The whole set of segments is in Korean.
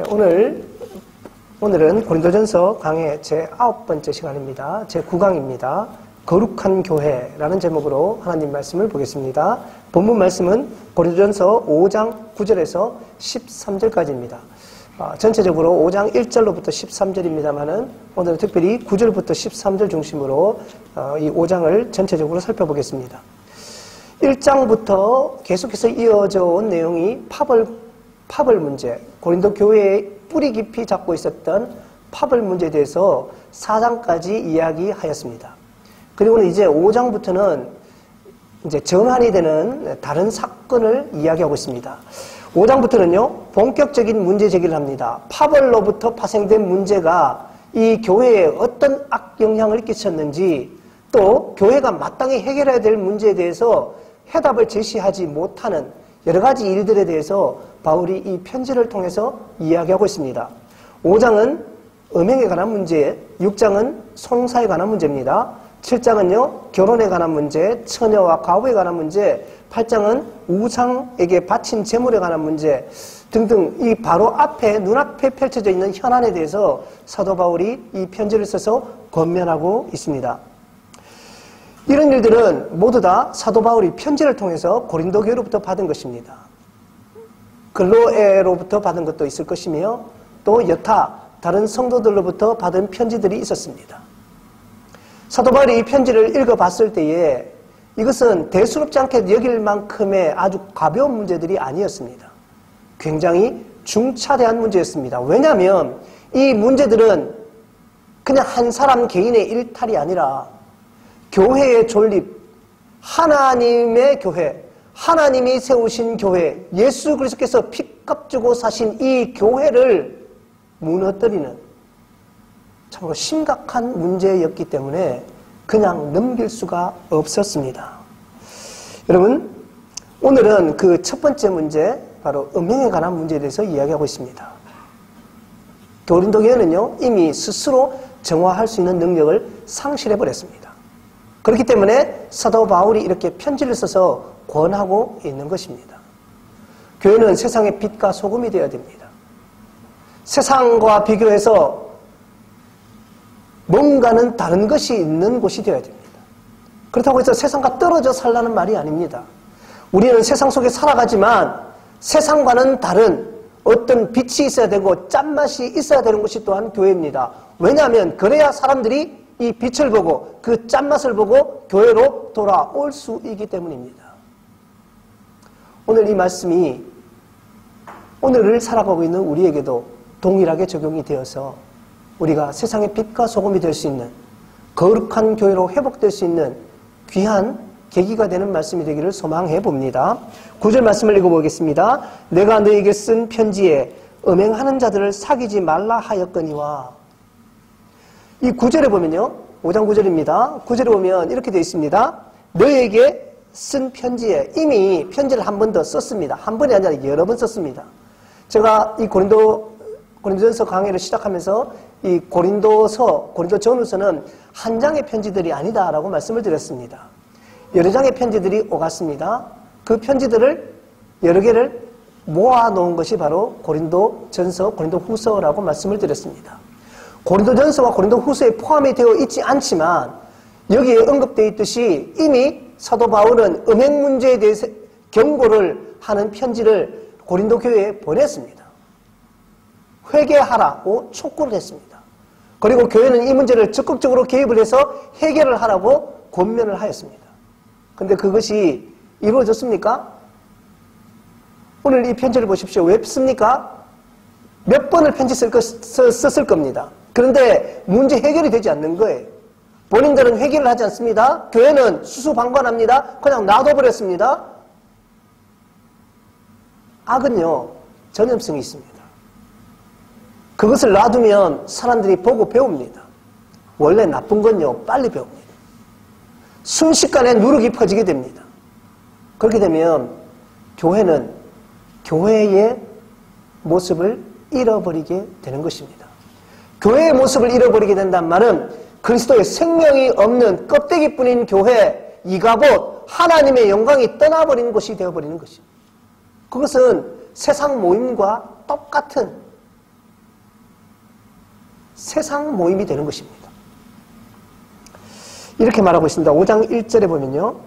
오늘은 고린도전서 강의 제9번째 시간입니다. 제9강입니다. 거룩한 교회라는 제목으로 하나님 말씀을 보겠습니다. 본문 말씀은 고린도전서 5장 9절에서 13절까지입니다. 전체적으로 5장 1절로부터 13절입니다만은 오늘은 특별히 9절부터 13절 중심으로 이 5장을 전체적으로 살펴보겠습니다. 1장부터 계속해서 이어져 온 내용이 파벌 문제, 고린도 교회에 뿌리 깊이 잡고 있었던 파벌 문제에 대해서 4장까지 이야기하였습니다. 그리고는 이제 5장부터는 이제 정한이 되는 다른 사건을 이야기하고 있습니다. 5장부터는요, 본격적인 문제 제기를 합니다. 파벌로부터 파생된 문제가 이 교회에 어떤 악영향을 끼쳤는지, 또 교회가 마땅히 해결해야 될 문제에 대해서 해답을 제시하지 못하는 여러 가지 일들에 대해서 바울이 이 편지를 통해서 이야기하고 있습니다. 5장은 음행에 관한 문제, 6장은 송사에 관한 문제입니다. 7장은요, 결혼에 관한 문제, 처녀와 과부에 관한 문제, 8장은 우상에게 바친 재물에 관한 문제 등등 이 바로 앞에 눈앞에 펼쳐져 있는 현안에 대해서 사도 바울이 이 편지를 써서 권면하고 있습니다. 이런 일들은 모두 다 사도 바울이 편지를 통해서 고린도 교회로부터 받은 것입니다. 글로에로부터 받은 것도 있을 것이며 또 여타 다른 성도들로부터 받은 편지들이 있었습니다. 사도 바울이 이 편지를 읽어봤을 때에 이것은 대수롭지 않게 여길 만큼의 아주 가벼운 문제들이 아니었습니다. 굉장히 중차대한 문제였습니다. 왜냐하면 이 문제들은 그냥 한 사람 개인의 일탈이 아니라 교회의 존립, 하나님의 교회, 하나님이 세우신 교회, 예수 그리스도께서 피값 주고 사신 이 교회를 무너뜨리는 참으로 심각한 문제였기 때문에 그냥 넘길 수가 없었습니다. 여러분, 오늘은 그 첫 번째 문제, 바로 음행에 관한 문제에 대해서 이야기하고 있습니다. 고린도 교회는요, 이미 스스로 정화할 수 있는 능력을 상실해버렸습니다. 그렇기 때문에 사도 바울이 이렇게 편지를 써서 권하고 있는 것입니다. 교회는 세상의 빛과 소금이 되어야 됩니다. 세상과 비교해서 뭔가는 다른 것이 있는 곳이 되어야 됩니다. 그렇다고 해서 세상과 떨어져 살라는 말이 아닙니다. 우리는 세상 속에 살아가지만 세상과는 다른 어떤 빛이 있어야 되고 짠맛이 있어야 되는 것이 또한 교회입니다. 왜냐하면 그래야 사람들이 이 빛을 보고 그 짠맛을 보고 교회로 돌아올 수 있기 때문입니다. 오늘 이 말씀이 오늘을 살아가고 있는 우리에게도 동일하게 적용이 되어서 우리가 세상의 빛과 소금이 될 수 있는 거룩한 교회로 회복될 수 있는 귀한 계기가 되는 말씀이 되기를 소망해 봅니다. 9절 말씀을 읽어보겠습니다. 내가 너에게 쓴 편지에 음행하는 자들을 사귀지 말라 하였거니와. 이 9절에 보면요, 5장 9절입니다. 9절에 보면 이렇게 되어 있습니다. 너에게 쓴 편지에 이미 편지를 한 번 더 썼습니다. 한 번이 아니라 여러 번 썼습니다. 제가 이 고린도전서 강의를 시작하면서 이 고린도전후서는 한 장의 편지들이 아니다라고 말씀을 드렸습니다. 여러 장의 편지들이 오갔습니다. 그 편지들을 여러 개를 모아놓은 것이 바로 고린도전서, 고린도후서라고 말씀을 드렸습니다. 고린도전서와 고린도후서에 포함이 되어 있지 않지만 여기에 언급되어 있듯이 이미 사도 바울은 음행 문제에 대해서 경고를 하는 편지를 고린도 교회에 보냈습니다. 회개하라고 촉구를 했습니다. 그리고 교회는 이 문제를 적극적으로 개입을 해서 해결을 하라고 권면을 하였습니다. 그런데 그것이 이루어졌습니까? 오늘 이 편지를 보십시오. 왜 씁니까? 몇 번을 편지 썼을 겁니다. 그런데 문제 해결이 되지 않는 거예요. 본인들은 회개를 하지 않습니다. 교회는 수수방관합니다. 그냥 놔둬버렸습니다. 악은요, 전염성이 있습니다. 그것을 놔두면 사람들이 보고 배웁니다. 원래 나쁜 건요, 빨리 배웁니다. 순식간에 누룩이 퍼지게 됩니다. 그렇게 되면 교회는 교회의 모습을 잃어버리게 되는 것입니다. 교회의 모습을 잃어버리게 된단 말은 그리스도의 생명이 없는 껍데기뿐인 교회, 이가 곧 하나님의 영광이 떠나버린 곳이 되어버리는 것입니다. 그것은 세상 모임과 똑같은 세상 모임이 되는 것입니다. 이렇게 말하고 있습니다. 5장 1절에 보면요.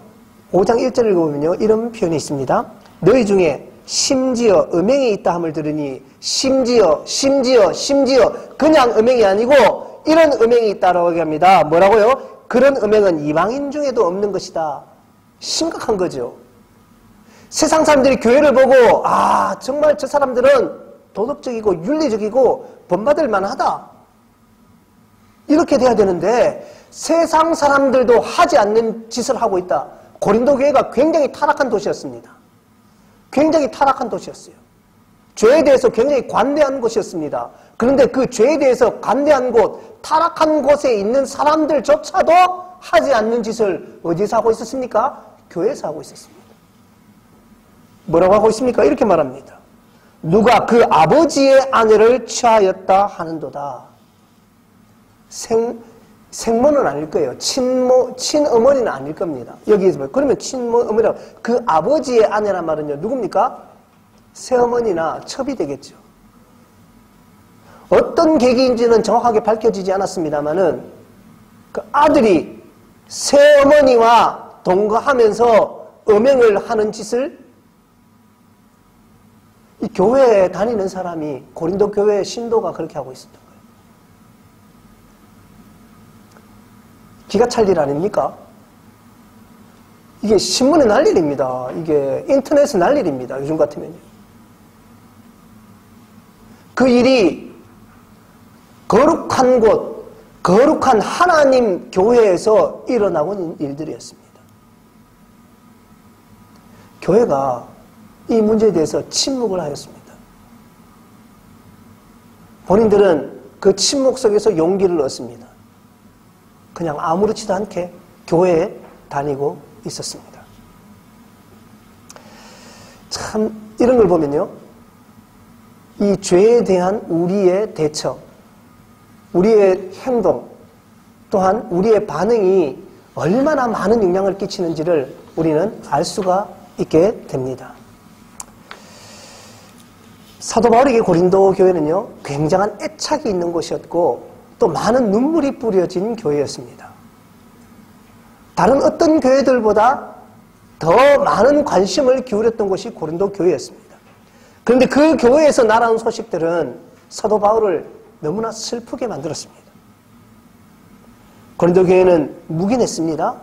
5장 1절을 읽어보면요. 이런 표현이 있습니다. 너희 중에 심지어 음행이 있다 함을 들으니 심지어 그냥 음행이 아니고 이런 음행이 있다라고 얘기합니다. 뭐라고요? 그런 음행은 이방인 중에도 없는 것이다. 심각한 거죠. 세상 사람들이 교회를 보고 정말 저 사람들은 도덕적이고 윤리적이고 본받을 만하다. 이렇게 돼야 되는데 세상 사람들도 하지 않는 짓을 하고 있다. 고린도 교회가 굉장히 타락한 도시였습니다. 굉장히 타락한 도시였어요. 죄에 대해서 굉장히 관대한 곳이었습니다. 그런데 그 죄에 대해서 관대한 곳, 타락한 곳에 있는 사람들조차도 하지 않는 짓을 어디서 하고 있었습니까? 교회에서 하고 있었습니다. 뭐라고 하고 있습니까? 이렇게 말합니다. 누가 그 아버지의 아내를 취하였다 하는도다. 생모는 아닐 거예요. 친어머니는 아닐 겁니다. 여기에서 그러면 친어머니라고 그 아버지의 아내란 말은요. 누굽니까? 새어머니나 첩이 되겠죠. 어떤 계기인지는 정확하게 밝혀지지 않았습니다만은 그 아들이 새어머니와 동거하면서 음행을 하는 짓을 이 교회에 다니는 사람이 고린도 교회의 신도가 그렇게 하고 있었던 거예요. 기가 찰 일 아닙니까? 이게 신문에 날 일입니다. 이게 인터넷에 날 일입니다. 요즘 같으면요. 그 일이 거룩한 곳, 거룩한 하나님 교회에서 일어나고 있는 일들이었습니다. 교회가 이 문제에 대해서 침묵을 하였습니다. 본인들은 그 침묵 속에서 용기를 얻습니다. 그냥 아무렇지도 않게 교회에 다니고 있었습니다. 참 이런 걸 보면요. 이 죄에 대한 우리의 대처, 우리의 행동, 또한 우리의 반응이 얼마나 많은 영향을 끼치는지를 우리는 알 수가 있게 됩니다. 사도 바울에게 고린도 교회는요, 굉장한 애착이 있는 곳이었고 또 많은 눈물이 뿌려진 교회였습니다. 다른 어떤 교회들보다 더 많은 관심을 기울였던 곳이 고린도 교회였습니다. 그런데 그 교회에서 날아온 소식들은 사도 바울을 너무나 슬프게 만들었습니다. 고린도 교회는 묵인했습니다.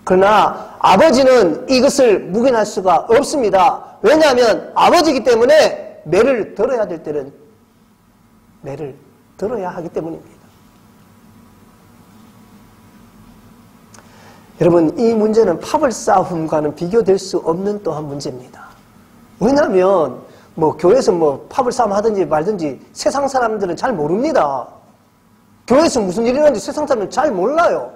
그러나 아버지는 이것을 묵인할 수가 없습니다. 왜냐하면 아버지이기 때문에 매를 들어야 될 때는 매를 들어야 하기 때문입니다. 여러분, 이 문제는 파벌 싸움과는 비교될 수 없는 또한 문제입니다. 왜냐하면 교회에서 파벌 싸움 하든지 말든지 세상 사람들은 잘 모릅니다. 교회에서 무슨 일이 일어나는지 세상 사람들은 잘 몰라요.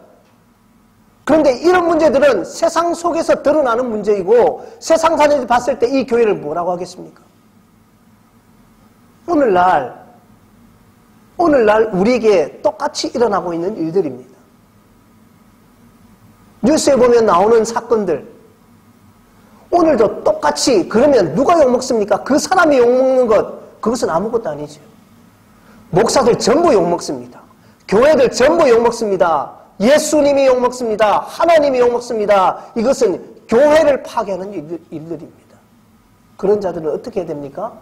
그런데 이런 문제들은 세상 속에서 드러나는 문제이고 세상 사람들이 봤을 때 이 교회를 뭐라고 하겠습니까? 오늘날 우리에게 똑같이 일어나고 있는 일들입니다. 뉴스에 보면 나오는 사건들, 오늘도 똑같이. 그러면 누가 욕먹습니까? 그 사람이 욕먹는 것, 그것은 아무것도 아니죠. 목사들 전부 욕먹습니다. 교회들 전부 욕먹습니다. 예수님이 욕먹습니다. 하나님이 욕먹습니다. 이것은 교회를 파괴하는 일들입니다. 그런 자들은 어떻게 해야 됩니까?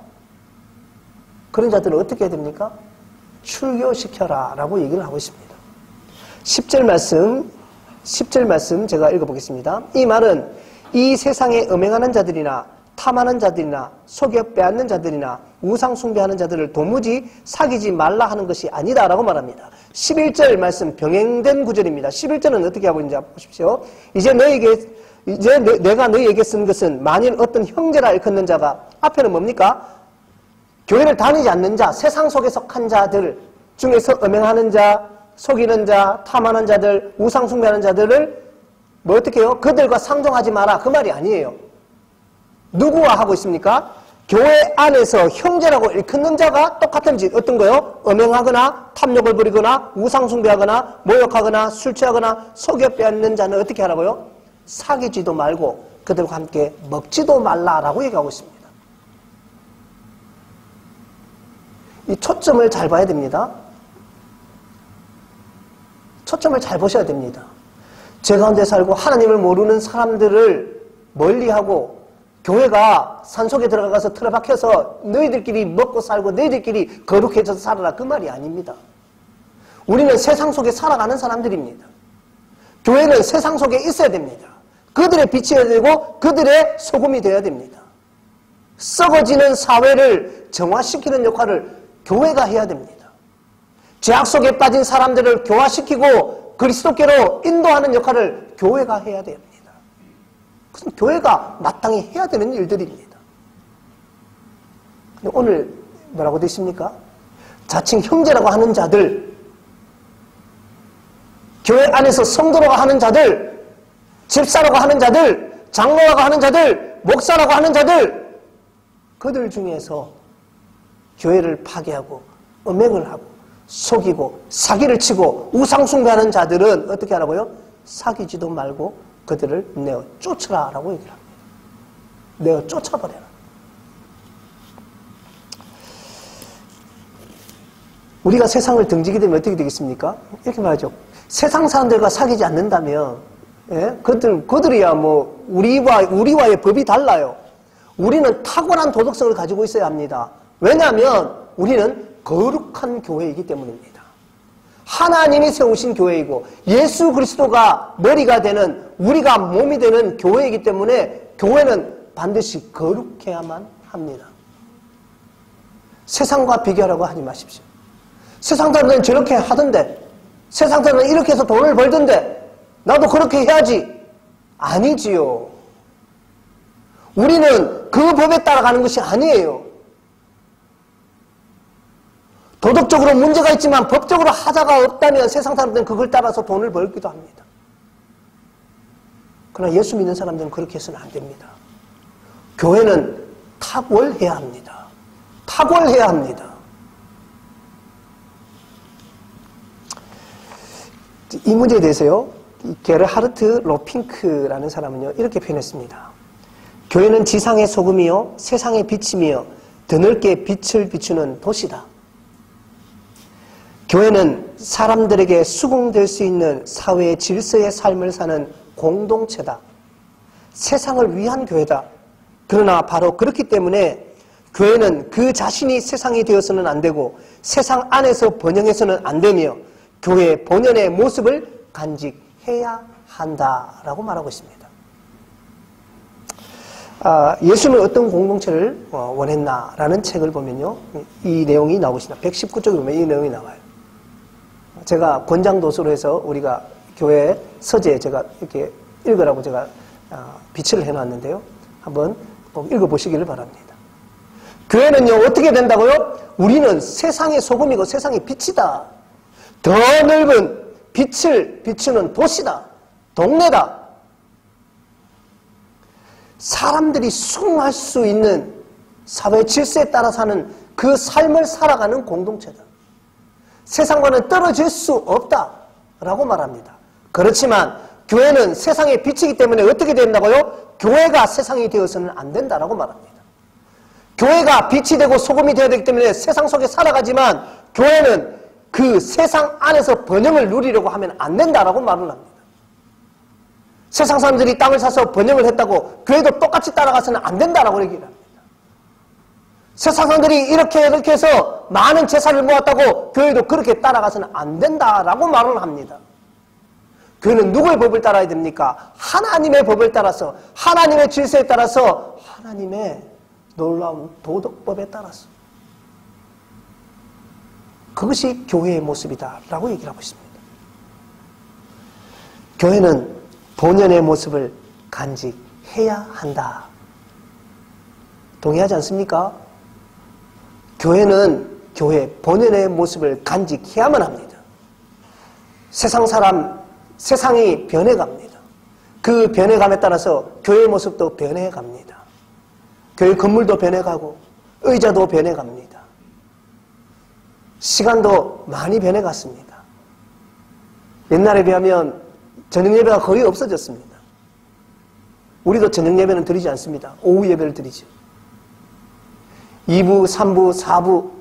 출교시켜라 라고 얘기를 하고 있습니다. 10절 말씀 제가 읽어보겠습니다. 이 말은 이 세상에 음행하는 자들이나 탐하는 자들이나 속여 빼앗는 자들이나 우상 숭배하는 자들을 도무지 사귀지 말라 하는 것이 아니다 라고 말합니다. 11절 말씀 병행된 구절입니다. 11절은 어떻게 하고 있는지 보십시오. 이제 내가 너희에게 쓴 것은 만일 어떤 형제라 일컫는 자가, 앞에는 뭡니까? 교회를 다니지 않는 자, 세상 속에 속한 자들 중에서 음행하는 자, 속이는 자, 탐하는 자들, 우상 숭배하는 자들을 어떻게 해요? 그들과 상종하지 마라. 그 말이 아니에요. 누구와 하고 있습니까? 교회 안에서 형제라고 일컫는 자가 똑같은 짓, 어떤 거요? 음행하거나 탐욕을 부리거나 우상 숭배하거나 모욕하거나 술 취하거나 속여 빼앗는 자는 어떻게 하라고요? 사귀지도 말고 그들과 함께 먹지도 말라라고 얘기하고 있습니다. 이 초점을 잘 봐야 됩니다. 초점을 잘 보셔야 됩니다. 죄 가운데 살고 하나님을 모르는 사람들을 멀리하고 교회가 산속에 들어가서 틀어박혀서 너희들끼리 먹고 살고 너희들끼리 거룩해져서 살아라, 그 말이 아닙니다. 우리는 세상 속에 살아가는 사람들입니다. 교회는 세상 속에 있어야 됩니다. 그들의 빛이어야 되고 그들의 소금이 되어야 됩니다. 썩어지는 사회를 정화시키는 역할을 교회가 해야 됩니다. 죄악 속에 빠진 사람들을 교화시키고 그리스도께로 인도하는 역할을 교회가 해야 됩니다. 그것은 교회가 마땅히 해야 되는 일들입니다. 근데 오늘 뭐라고 되십니까? 자칭 형제라고 하는 자들, 교회 안에서 성도라고 하는 자들, 집사라고 하는 자들, 장로라고 하는 자들, 목사라고 하는 자들, 그들 중에서 교회를 파괴하고 음행을 하고 속이고 사기를 치고 우상숭배하는 자들은 어떻게 하라고요? 사귀지도 말고 그들을 내어 쫓으라 라고 얘기를 합니다. 내어 쫓아버려라. 우리가 세상을 등지게 되면 어떻게 되겠습니까? 이렇게 말하죠. 세상 사람들과 사귀지 않는다면, 예? 그들이야 뭐 우리와의 법이 달라요. 우리는 탁월한 도덕성을 가지고 있어야 합니다. 왜냐하면 우리는 거룩한 교회이기 때문입니다. 하나님이 세우신 교회이고 예수 그리스도가 머리가 되는, 우리가 몸이 되는 교회이기 때문에 교회는 반드시 거룩해야만 합니다. 세상과 비교하라고 하지 마십시오. 세상 사람들은 저렇게 하던데, 세상 사람들은 이렇게 해서 돈을 벌던데 나도 그렇게 해야지. 아니지요. 우리는 그 법에 따라가는 것이 아니에요. 도덕적으로 문제가 있지만 법적으로 하자가 없다면 세상 사람들은 그걸 따라서 돈을 벌기도 합니다. 그러나 예수 믿는 사람들은 그렇게 해서는 안 됩니다. 교회는 탁월해야 합니다. 탁월해야 합니다. 이 문제에 대해서요, 게르하르트 로핑크라는 사람은요, 이렇게 표현했습니다. 교회는 지상의 소금이요 세상의 빛이며 드넓게 빛을 비추는 도시다. 교회는 사람들에게 수긍될 수 있는 사회의 질서의 삶을 사는 공동체다. 세상을 위한 교회다. 그러나 바로 그렇기 때문에 교회는 그 자신이 세상이 되어서는 안 되고 세상 안에서 번영해서는 안 되며 교회의 본연의 모습을 간직해야 한다라고 말하고 있습니다. 예수는 어떤 공동체를 원했나라는 책을 보면요, 이 내용이 나오고 있습니다. 119쪽에 보면 이 내용이 나와요. 제가 권장도서로 해서 우리가 교회 서재 제가 이렇게 읽으라고 제가 비치를 해놨는데요. 한번 꼭 읽어보시기를 바랍니다. 교회는요, 어떻게 된다고요? 우리는 세상의 소금이고 세상의 빛이다. 더 넓은 빛을 비추는 도시다. 동네다. 사람들이 수긍할 수 있는 사회 질서에 따라 사는 그 삶을 살아가는 공동체다. 세상과는 떨어질 수 없다라고 말합니다. 그렇지만 교회는 세상의 빛이기 때문에 어떻게 된다고요? 교회가 세상이 되어서는 안 된다라고 말합니다. 교회가 빛이 되고 소금이 되어야 되기 때문에 세상 속에 살아가지만 교회는 그 세상 안에서 번영을 누리려고 하면 안 된다라고 말을 합니다. 세상 사람들이 땅을 사서 번영을 했다고 교회도 똑같이 따라가서는 안 된다라고 얘기를 합니다. 세상 사람들이 이렇게 해서 많은 재산을 모았다고 교회도 그렇게 따라가서는 안 된다라고 말을 합니다. 교회는 누구의 법을 따라야 됩니까? 하나님의 법을 따라서, 하나님의 질서에 따라서, 하나님의 놀라운 도덕법에 따라서. 그것이 교회의 모습이다라고 얘기를 하고 있습니다. 교회는 본연의 모습을 간직해야 한다. 동의하지 않습니까? 교회는 교회 본연의 모습을 간직해야만 합니다. 세상이 변해갑니다. 그 변해감에 따라서 교회의 모습도 변해갑니다. 교회 건물도 변해가고 의자도 변해갑니다. 시간도 많이 변해갔습니다. 옛날에 비하면 저녁 예배가 거의 없어졌습니다. 우리도 저녁 예배는 드리지 않습니다. 오후 예배를 드리죠. 2부, 3부, 4부.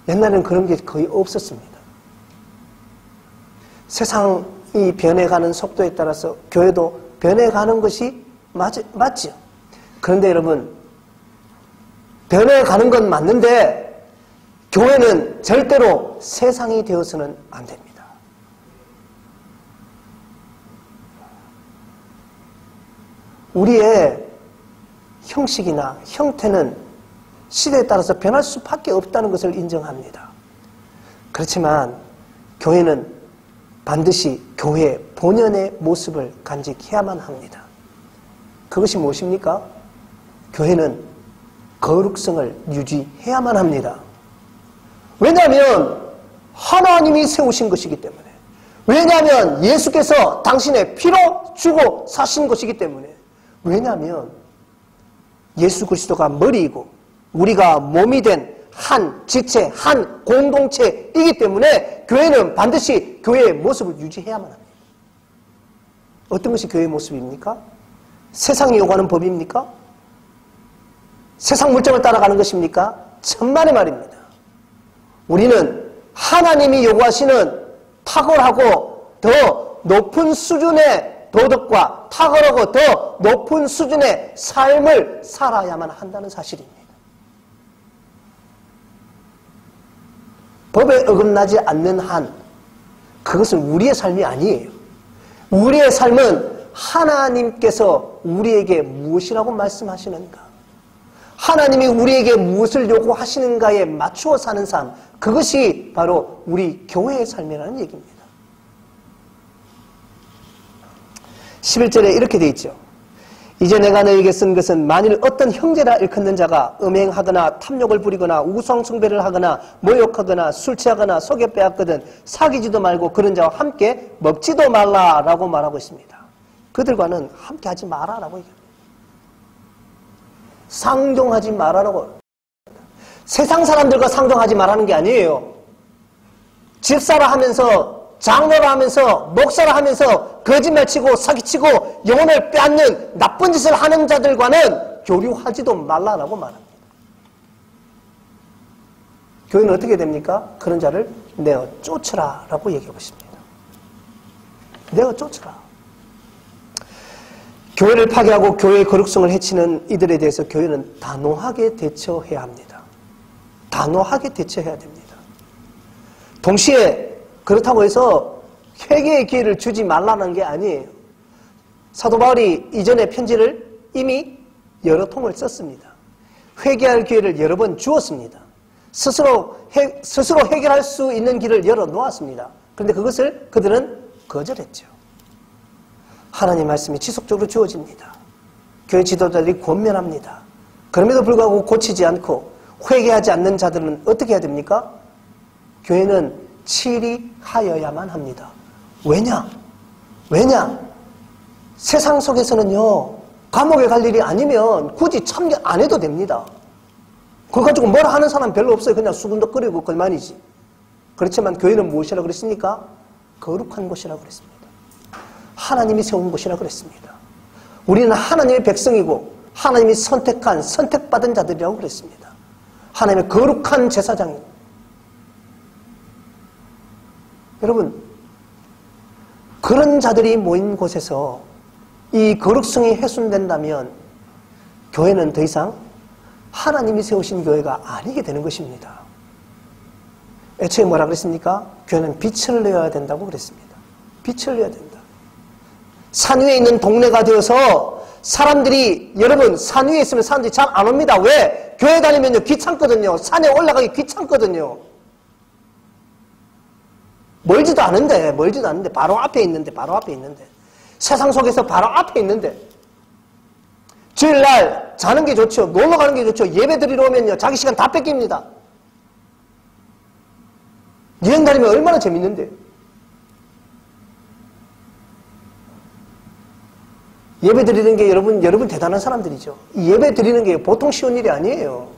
옛날에는 그런 게 거의 없었습니다. 세상이 변해가는 속도에 따라서 교회도 변해가는 것이 맞죠. 그런데 여러분, 변해가는 건 맞는데 교회는 절대로 세상이 되어서는 안 됩니다. 우리의 형식이나 형태는 시대에 따라서 변할 수밖에 없다는 것을 인정합니다. 그렇지만 교회는 반드시 교회의 본연의 모습을 간직해야만 합니다. 그것이 무엇입니까? 교회는 거룩성을 유지해야만 합니다. 왜냐하면 하나님이 세우신 것이기 때문에, 왜냐하면 예수께서 당신의 피로 주고 사신 것이기 때문에, 왜냐하면 예수 그리스도가 머리이고 우리가 몸이 된 한 지체, 한 공동체이기 때문에 교회는 반드시 교회의 모습을 유지해야만 합니다. 어떤 것이 교회의 모습입니까? 세상이 요구하는 법입니까? 세상 물정을 따라가는 것입니까? 천만의 말입니다. 우리는 하나님이 요구하시는 탁월하고 더 높은 수준의 도덕과 탁월하고 더 높은 수준의 삶을 살아야만 한다는 사실입니다. 법에 어긋나지 않는 한, 그것은 우리의 삶이 아니에요. 우리의 삶은 하나님께서 우리에게 무엇이라고 말씀하시는가, 하나님이 우리에게 무엇을 요구하시는가에 맞추어 사는 삶, 그것이 바로 우리 교회의 삶이라는 얘기입니다. 11절에 이렇게 되어 있죠. 이제 내가 너에게 쓴 것은 만일 어떤 형제라 일컫는 자가 음행하거나 탐욕을 부리거나 우상숭배를 하거나 모욕하거나 술 취하거나 속여 빼앗거든 사귀지도 말고 그런 자와 함께 먹지도 말라라고 말하고 있습니다. 그들과는 함께 하지 마라라고 얘기합니다. 상종하지 말라라고. 세상 사람들과 상종하지 말라는 게 아니에요. 집사라 하면서, 장로라 하면서, 목사라 하면서 거짓말치고 사기치고 영혼을 빼앗는 나쁜 짓을 하는 자들과는 교류하지도 말라라고 말합니다. 교회는 어떻게 됩니까? 그런 자를 내어 쫓으라 라고 얘기하고 있습니다. 내어 쫓으라. 교회를 파괴하고 교회의 거룩성을 해치는 이들에 대해서 교회는 단호하게 대처해야 합니다. 단호하게 대처해야 됩니다. 동시에 그렇다고 해서 회개의 기회를 주지 말라는 게 아니에요. 사도 바울이 이전에 편지를 이미 여러 통을 썼습니다. 회개할 기회를 여러 번 주었습니다. 스스로 해결할 수 있는 길을 열어놓았습니다. 그런데 그것을 그들은 거절했죠. 하나님 말씀이 지속적으로 주어집니다. 교회 지도자들이 권면합니다. 그럼에도 불구하고 고치지 않고 회개하지 않는 자들은 어떻게 해야 됩니까? 교회는 치리하여야만 합니다. 왜냐? 세상 속에서는요, 감옥에 갈 일이 아니면 굳이 참견 안 해도 됩니다. 그거 가지고 뭐라 하는 사람 별로 없어요. 그냥 수군덕거리고 그만이지. 그렇지만 교회는 무엇이라고 그랬습니까? 거룩한 곳이라고 그랬습니다. 하나님이 세운 곳이라고 그랬습니다. 우리는 하나님의 백성이고 하나님이 선택받은 자들이라고 그랬습니다. 하나님의 거룩한 제사장입니다. 여러분, 그런 자들이 모인 곳에서 이 거룩성이 훼손된다면 교회는 더 이상 하나님이 세우신 교회가 아니게 되는 것입니다. 애초에 뭐라 그랬습니까? 교회는 빛을 내어야 된다고 그랬습니다. 빛을 내어야 된다. 산 위에 있는 동네가 되어서 사람들이, 여러분, 산 위에 있으면 사람들이 잘 안 옵니다. 왜? 교회 다니면요, 귀찮거든요. 산에 올라가기 귀찮거든요. 멀지도 않은데, 바로 앞에 있는데. 세상 속에서 바로 앞에 있는데. 주일날 자는 게 좋죠. 놀러 가는 게 좋죠. 예배 드리러 오면요, 자기 시간 다 뺏깁니다. 여행 다니면 얼마나 재밌는데. 예배 드리는 게 여러분 대단한 사람들이죠. 이 예배 드리는 게 보통 쉬운 일이 아니에요.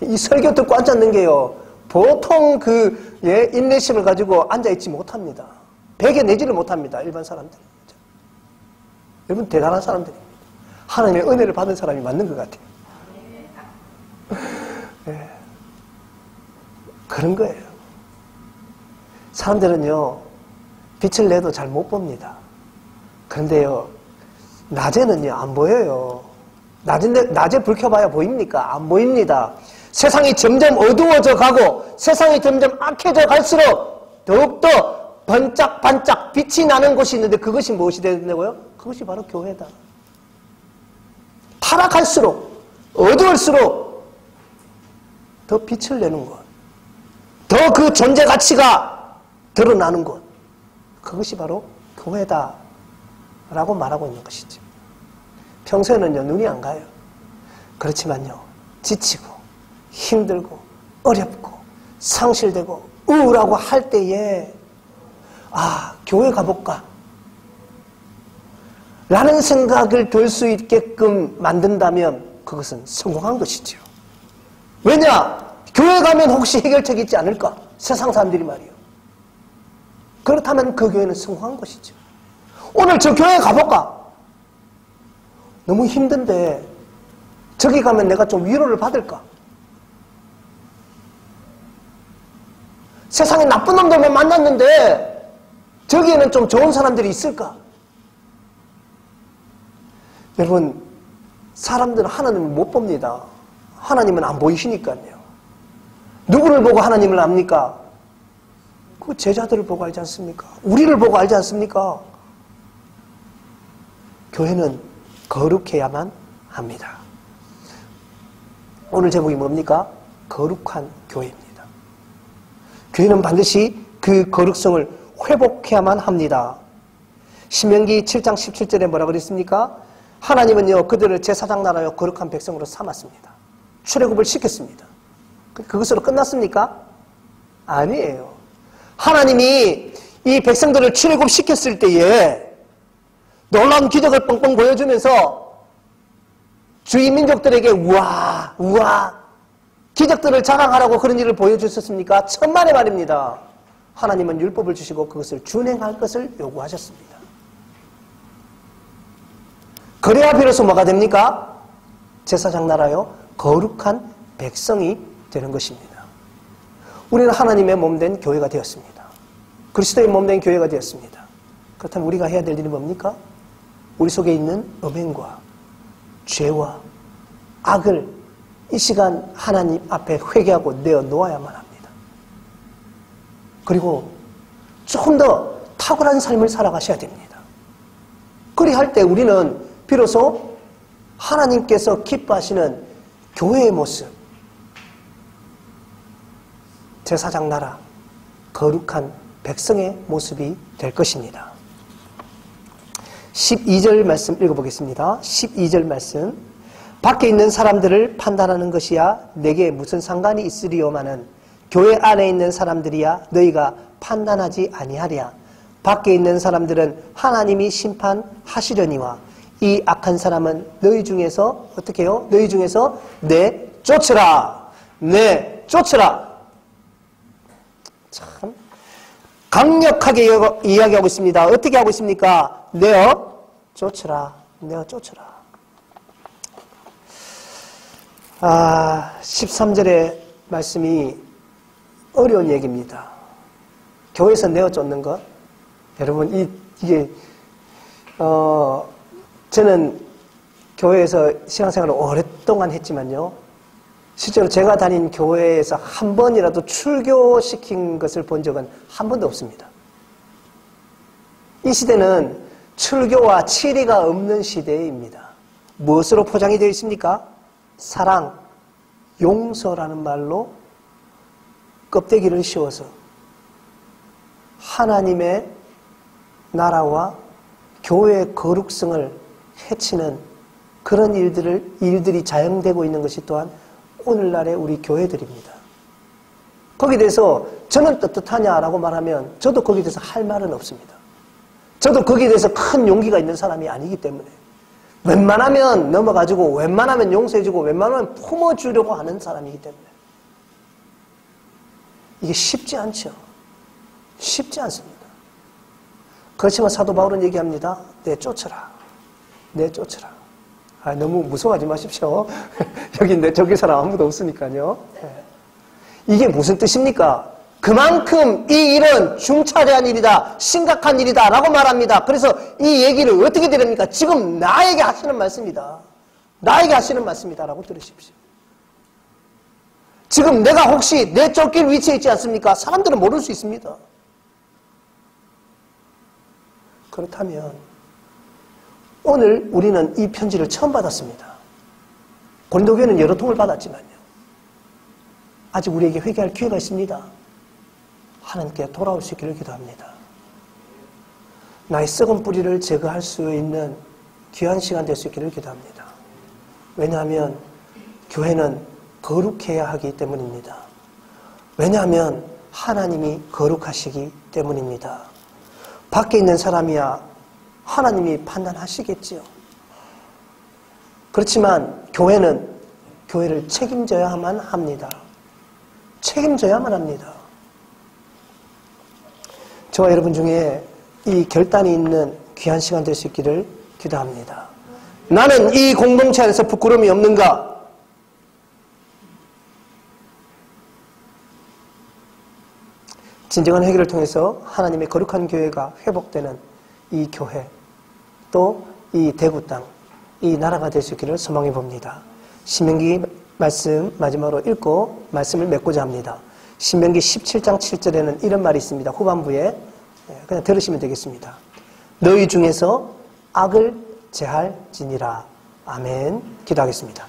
이 설교 듣고 앉았는 게요, 보통 인내심을 가지고 앉아있지 못합니다. 베개 내지를 못합니다. 일반 사람들. 여러분 대단한 사람들입니다. 하나님의 은혜를 받은 사람이 맞는 것 같아요. 네. 그런 거예요. 사람들은요, 빛을 내도 잘 못 봅니다. 그런데요, 낮에는요, 안 보여요. 낮에 불 켜봐야 보입니까? 안 보입니다. 세상이 점점 어두워져 가고 세상이 점점 악해져 갈수록 더욱더 번짝반짝 빛이 나는 곳이 있는데 그것이 무엇이 된다고요? 그것이 바로 교회다. 타락할수록 어두울수록 더 빛을 내는 것, 더 그 존재 가치가 드러나는 것, 그것이 바로 교회다 라고 말하고 있는 것이죠. 평소에는요, 눈이 안 가요. 그렇지만요, 지치고 힘들고 어렵고 상실되고 우울하고 할 때에 교회 가볼까 라는 생각을 들 수 있게끔 만든다면 그것은 성공한 것이죠. 왜냐? 교회 가면 혹시 해결책이 있지 않을까? 세상 사람들이 말이요. 그렇다면 그 교회는 성공한 것이죠. 오늘 저 교회 가볼까? 너무 힘든데 저기 가면 내가 좀 위로를 받을까? 세상에 나쁜 놈들만 만났는데 저기에는 좀 좋은 사람들이 있을까? 여러분, 사람들은 하나님을 못 봅니다. 하나님은 안 보이시니까요. 누구를 보고 하나님을 압니까? 그 제자들을 보고 알지 않습니까? 우리를 보고 알지 않습니까? 교회는 거룩해야만 합니다. 오늘 제목이 뭡니까? 거룩한 교회입니다. 교회는 반드시 그 거룩성을 회복해야만 합니다. 신명기 7장 17절에 뭐라고 그랬습니까? 하나님은요, 그들을 제사장 나라요 거룩한 백성으로 삼았습니다. 출애굽을 시켰습니다. 그것으로 끝났습니까? 아니에요. 하나님이 이 백성들을 출애굽 시켰을 때에 놀라운 기적을 뻥뻥 보여주면서 주위 민족들에게 우와 기적들을 자랑하라고 그런 일을 보여주셨습니까? 천만의 말입니다. 하나님은 율법을 주시고 그것을 준행할 것을 요구하셨습니다. 그래야 비로소 뭐가 됩니까? 제사장 나라요 거룩한 백성이 되는 것입니다. 우리는 하나님의 몸된 교회가 되었습니다. 그리스도의 몸된 교회가 되었습니다. 그렇다면 우리가 해야 될 일은 뭡니까? 우리 속에 있는 음행과 죄와 악을 이 시간 하나님 앞에 회개하고 내어놓아야만 합니다. 그리고 조금 더 탁월한 삶을 살아가셔야 됩니다. 그리할 때 우리는 비로소 하나님께서 기뻐하시는 교회의 모습, 제사장 나라, 거룩한 백성의 모습이 될 것입니다. 12절 말씀 읽어보겠습니다. 12절 말씀. 밖에 있는 사람들을 판단하는 것이야 내게 무슨 상관이 있으리요마는 교회 안에 있는 사람들이야 너희가 판단하지 아니하랴. 밖에 있는 사람들은 하나님이 심판하시려니와 이 악한 사람은 너희 중에서 어떻게 해요? 너희 중에서 내쫓으라. 내쫓으라. 참 강력하게 이야기하고 있습니다. 어떻게 하고 있습니까? 내어 쫓으라. 내어 쫓으라. 13절의 말씀이 어려운 얘기입니다. 교회에서 내어 쫓는 것. 여러분, 이게 저는 교회에서 신앙생활을 오랫동안 했지만요. 실제로 제가 다닌 교회에서 한 번이라도 출교시킨 것을 본 적은 한 번도 없습니다. 이 시대는 출교와 치리가 없는 시대입니다. 무엇으로 포장이 되어 있습니까? 사랑, 용서라는 말로 껍데기를 씌워서 하나님의 나라와 교회의 거룩성을 해치는 그런 일들이 자영되고 있는 것이 또한 오늘날의 우리 교회들입니다. 거기에 대해서 저는 떳떳하냐라고 말하면 저도 거기에 대해서 할 말은 없습니다. 저도 거기에 대해서 큰 용기가 있는 사람이 아니기 때문에 웬만하면 넘어가지고 웬만하면 용서해주고 웬만하면 품어주려고 하는 사람이기 때문에 이게 쉽지 않죠. 쉽지 않습니다. 그렇지만 사도 바울은 얘기합니다. 내쫓으라. 내쫓으라. 너무 무서워하지 마십시오. 여기 저기 사람 아무도 없으니까요. 이게 무슨 뜻입니까? 그만큼 이 일은 중차대한 일이다, 심각한 일이다 라고 말합니다. 그래서 이 얘기를 어떻게 들읍니까? 지금 나에게 하시는 말씀이다. 나에게 하시는 말씀이다 라고 들으십시오. 지금 내가 혹시 내 쫓길 위치에 있지 않습니까? 사람들은 모를 수 있습니다. 그렇다면 오늘 우리는 이 편지를 처음 받았습니다. 고린도교회는 여러 통을 받았지만요. 아직 우리에게 회개할 기회가 있습니다. 하나님께 돌아올 수 있기를 기도합니다. 나의 썩은 뿌리를 제거할 수 있는 귀한 시간 될 수 있기를 기도합니다. 왜냐하면 교회는 거룩해야 하기 때문입니다. 왜냐하면 하나님이 거룩하시기 때문입니다. 밖에 있는 사람이야 하나님이 판단하시겠지요. 그렇지만 교회는 교회를 책임져야만 합니다. 책임져야만 합니다. 저와 여러분 중에 이 결단이 있는 귀한 시간 될 수 있기를 기도합니다. 나는 이 공동체 안에서 부끄러움이 없는가? 진정한 회개를 통해서 하나님의 거룩한 교회가 회복되는 이 교회, 또 이 대구 땅, 이 나라가 될 수 있기를 소망해 봅니다. 신명기 말씀 마지막으로 읽고 말씀을 맺고자 합니다. 신명기 17장 7절에는 이런 말이 있습니다. 후반부에 그냥 들으시면 되겠습니다. 너희 중에서 악을 제할지니라. 아멘. 기도하겠습니다.